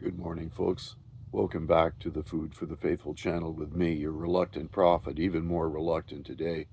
Good morning, folks. Welcome back to the Food for the Faithful channel with me, your reluctant prophet, even more reluctant today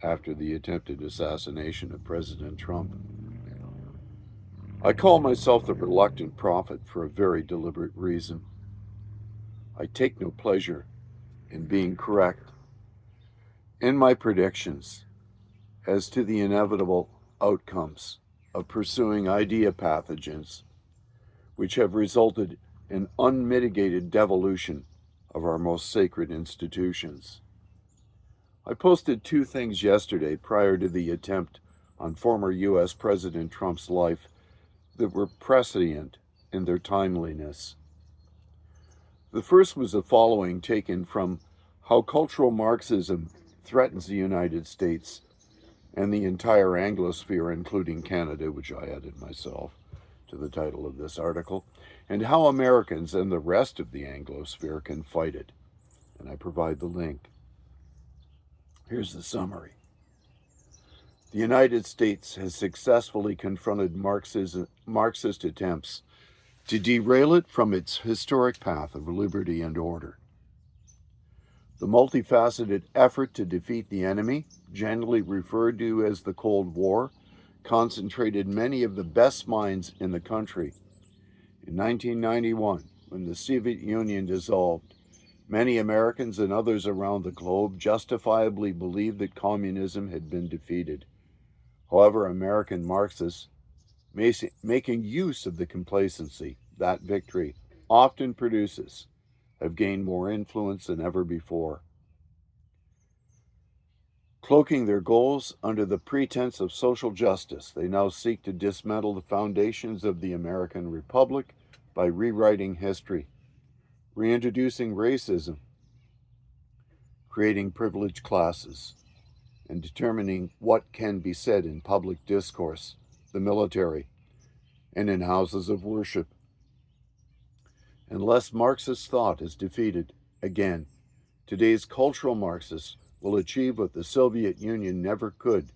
after the attempted assassination of President Trump. I call myself the reluctant prophet for a very deliberate reason. I take no pleasure in being correct in my predictions as to the inevitable outcomes of pursuing idea pathogens which have resulted in unmitigated devolution of our most sacred institutions. I posted two things yesterday prior to the attempt on former U.S. President Trump's life that were prescient in their timeliness. The first was the following, taken from How Cultural Marxism Threatens the United States and the Entire Anglosphere, including Canada, which I added myself to the title of this article, and How Americans and the rest of the Anglosphere can fight it. And I provide the link. Here's the summary. The United States has successfully confronted Marxist attempts to derail it from its historic path of liberty and order. The multifaceted effort to defeat the enemy, generally referred to as the Cold War, concentrated many of the best minds in the country. In 1991, when the Soviet Union dissolved, many Americans and others around the globe justifiably believed that communism had been defeated. However, American Marxists, making use of the complacency that victory often produces, have gained more influence than ever before. Cloaking their goals under the pretense of social justice, they now seek to dismantle the foundations of the American Republic by rewriting history, reintroducing racism, creating privileged classes, and determining what can be said in public discourse, the military, and in houses of worship. Unless Marxist thought is defeated again, today's cultural Marxists will achieve what the Soviet Union never could,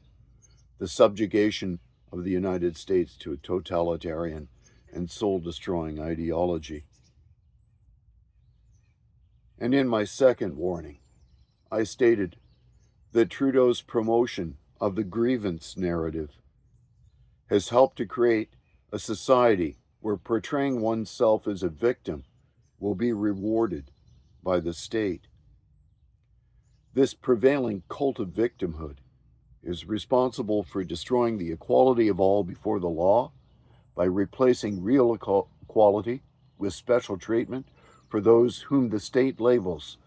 the subjugation of the United States to a totalitarian and soul-destroying ideology. And in my second warning, I stated that Trudeau's promotion of the grievance narrative has helped to create a society where portraying oneself as a victim will be rewarded by the state. This prevailing cult of victimhood is responsible for destroying the equality of all before the law by replacing real equality with special treatment for those whom the state labels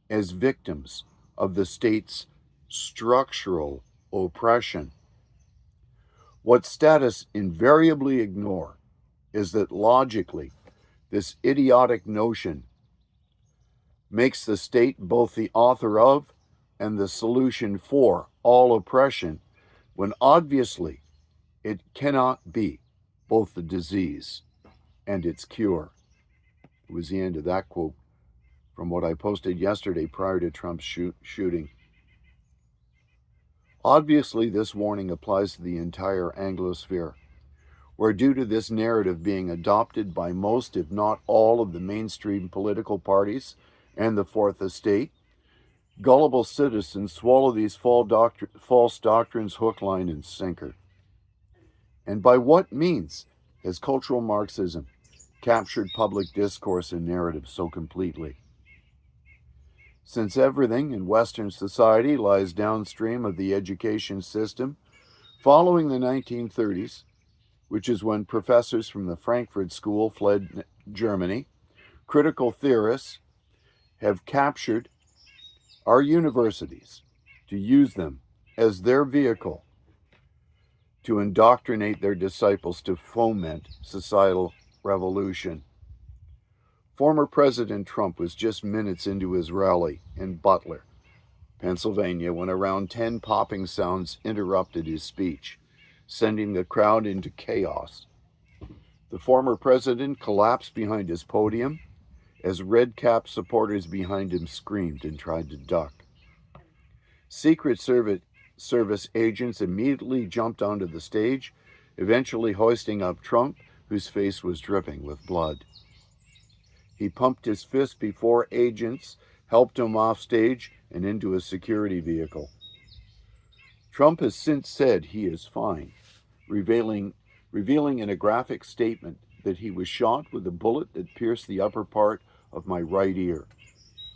as victims of the state's structural oppression. What statists invariably ignore is that logically, this idiotic notion makes the state both the author of and the solution for all oppression, when obviously it cannot be both the disease and its cure. It was the end of that quote from what I posted yesterday prior to Trump's shooting. Obviously, this warning applies to the entire Anglosphere, where due to this narrative being adopted by most, if not all, of the mainstream political parties and the Fourth Estate, gullible citizens swallow these false doctrines hook, line, and sinker. And by what means has cultural Marxism captured public discourse and narrative so completely? Since everything in Western society lies downstream of the education system, following the 1930s, which is when professors from the Frankfurt School fled Germany, critical theorists have captured our universities to use them as their vehicle to indoctrinate their disciples to foment societal revolution. Former President Trump was just minutes into his rally in Butler, Pennsylvania, when around 10 popping sounds interrupted his speech, sending the crowd into chaos. The former president collapsed behind his podium as red-capped supporters behind him screamed and tried to duck. Secret Service agents immediately jumped onto the stage, eventually hoisting up Trump, whose face was dripping with blood. He pumped his fist before agents helped him off stage and into a security vehicle. Trump has since said he is fine, revealing in a graphic statement that he was shot with a bullet that pierced the upper part of my right ear.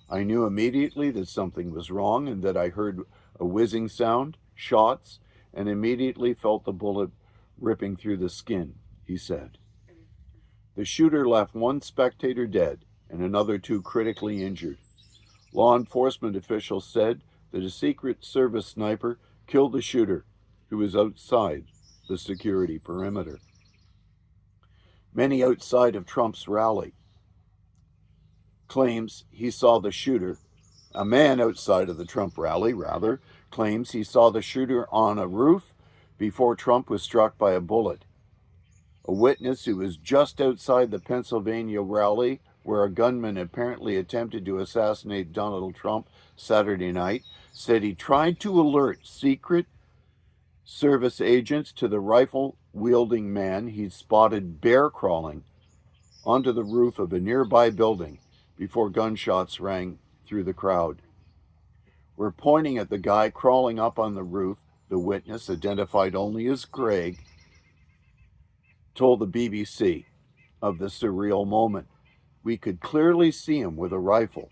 I knew immediately that something was wrong and that I heard a whizzing sound, shots, and immediately felt the bullet ripping through the skin, he said. The shooter left one spectator dead and another two critically injured. Law enforcement officials said that a Secret Service sniper killed the shooter, who was outside the security perimeter. Many outside of Trump's rally claims he saw the shooter. A man outside of the Trump rally, rather, claims he saw the shooter on a roof before Trump was struck by a bullet. A witness who was just outside the Pennsylvania rally, where a gunman apparently attempted to assassinate Donald Trump Saturday night, said he tried to alert Secret Service agents to the rifle-wielding man he'd spotted bear crawling onto the roof of a nearby building before gunshots rang through the crowd. We're pointing at the guy crawling up on the roof, the witness, identified only as Greg, told the BBC of the surreal moment. We could clearly see him with a rifle.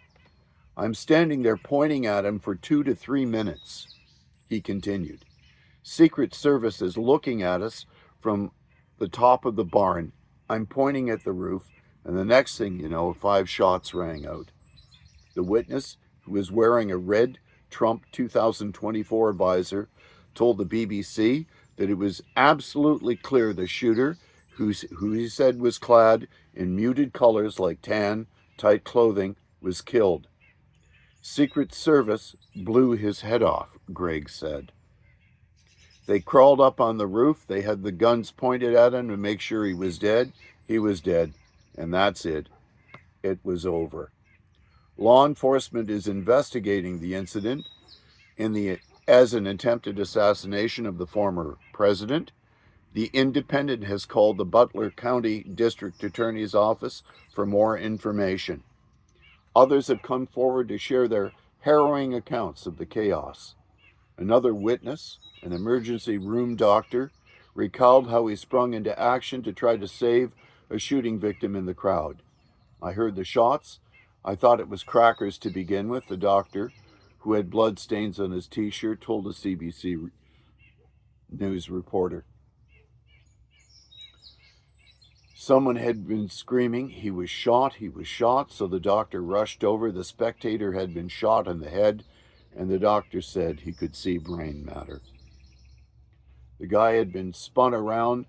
I'm standing there pointing at him for 2 to 3 minutes, he continued. Secret Service is looking at us from the top of the barn. I'm pointing at the roof, and the next thing you know, 5 shots rang out. The witness, who was wearing a red Trump 2024 visor, told the BBC that it was absolutely clear the shooter, who he said was clad in muted colors like tan, tight clothing, was killed. Secret Service blew his head off, Greg said. They crawled up on the roof. They had the guns pointed at him to make sure he was dead. He was dead, and that's it. It was over. Law enforcement is investigating the incident as an attempted assassination of the former president. The Independent has called the Butler County District Attorney's Office for more information. Others have come forward to share their harrowing accounts of the chaos. Another witness, an emergency room doctor, recalled how he sprung into action to try to save a shooting victim in the crowd. I heard the shots. I thought it was crackers to begin with, the doctor, who had blood stains on his t-shirt, told a CBC News reporter. Someone had been screaming, he was shot, so the doctor rushed over. The spectator had been shot in the head, and the doctor said he could see brain matter. The guy had been spun around,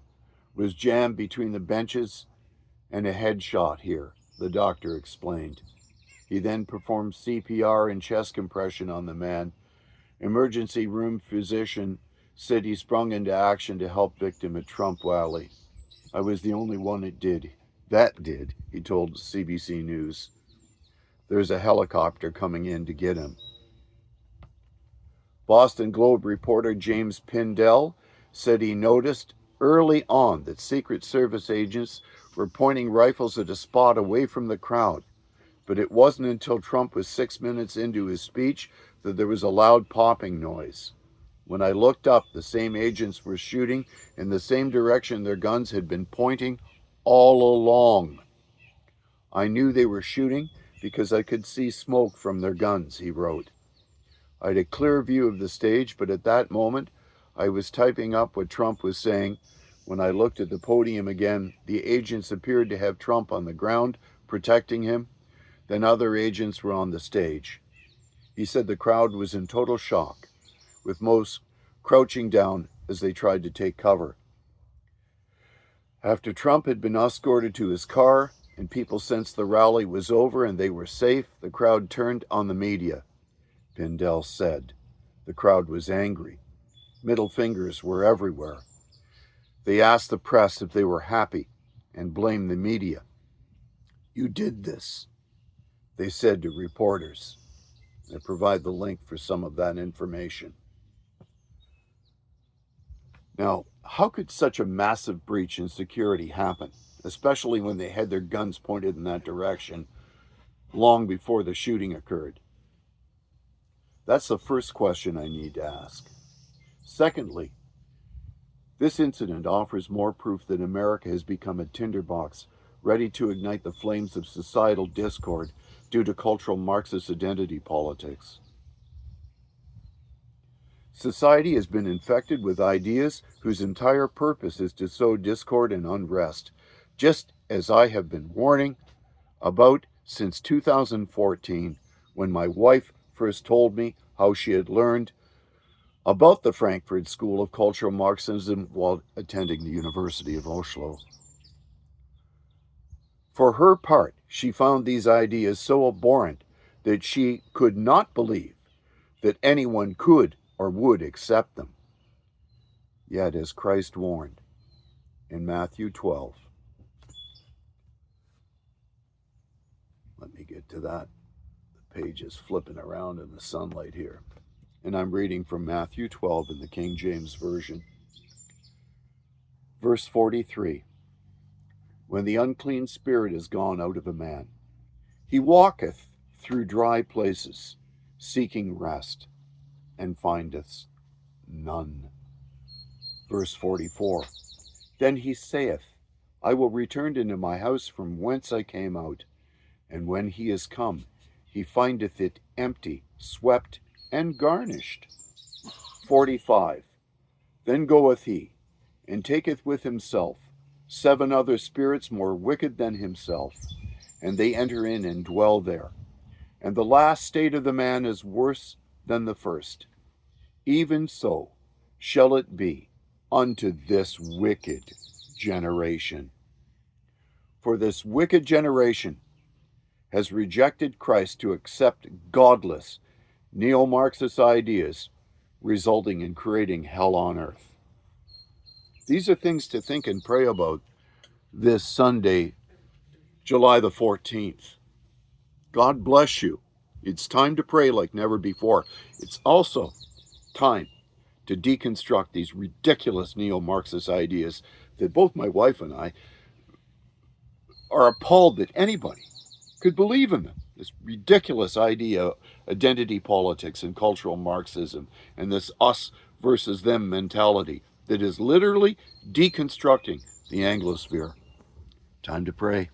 was jammed between the benches, and a headshot here, the doctor explained. He then performed CPR and chest compression on the man. Emergency room physician said he sprung into action to help victim at Trump rally. I was the only one that did, he told CBC News. There's a helicopter coming in to get him. Boston Globe reporter James Pindell said he noticed early on that Secret Service agents were pointing rifles at a spot away from the crowd, but it wasn't until Trump was 6 minutes into his speech that there was a loud popping noise. When I looked up, the same agents were shooting in the same direction their guns had been pointing all along. I knew they were shooting because I could see smoke from their guns, he wrote. I had a clear view of the stage, but at that moment, I was typing up what Trump was saying. When I looked at the podium again, the agents appeared to have Trump on the ground, protecting him. Then other agents were on the stage. He said the crowd was in total shock, with most crouching down as they tried to take cover. After Trump had been escorted to his car and people sensed the rally was over and they were safe, the crowd turned on the media, Pindell said. The crowd was angry. Middle fingers were everywhere. They asked the press if they were happy and blamed the media. You did this, they said to reporters. I provide the link for some of that information. Now, how could such a massive breach in security happen? especially when they had their guns pointed in that direction long before the shooting occurred? That's the first question I need to ask. Secondly, this incident offers more proof that America has become a tinderbox ready to ignite the flames of societal discord due to cultural Marxist identity politics. Society has been infected with ideas whose entire purpose is to sow discord and unrest, just as I have been warning about since 2014, when my wife first told me how she had learned about the Frankfurt School of Cultural Marxism while attending the University of Oslo. For her part, she found these ideas so abhorrent that she could not believe that anyone could or would accept them. Yet, as Christ warned in Matthew 12, let me get to that. The page is flipping around in the sunlight here. And I'm reading from Matthew 12 in the King James Version. Verse 43. When the unclean spirit is gone out of a man, he walketh through dry places, seeking rest, and findeth none. Verse 44. Then he saith, I will return into my house from whence I came out. And when he is come, he findeth it empty, swept, and garnished. 45. Then goeth he, and taketh with himself 7 other spirits more wicked than himself, and they enter in and dwell there. And the last state of the man is worse than the first. Even so shall it be unto this wicked generation. For this wicked generation has rejected Christ to accept godless, neo-Marxist ideas, resulting in creating hell on earth. These are things to think and pray about this Sunday, July the 14th. God bless you. It's time to pray like never before. It's also time to deconstruct these ridiculous neo-Marxist ideas that both my wife and I are appalled that anybody could believe in them. This ridiculous idea, identity politics and cultural Marxism, and this us versus them mentality that is literally deconstructing the Anglosphere. Time to pray.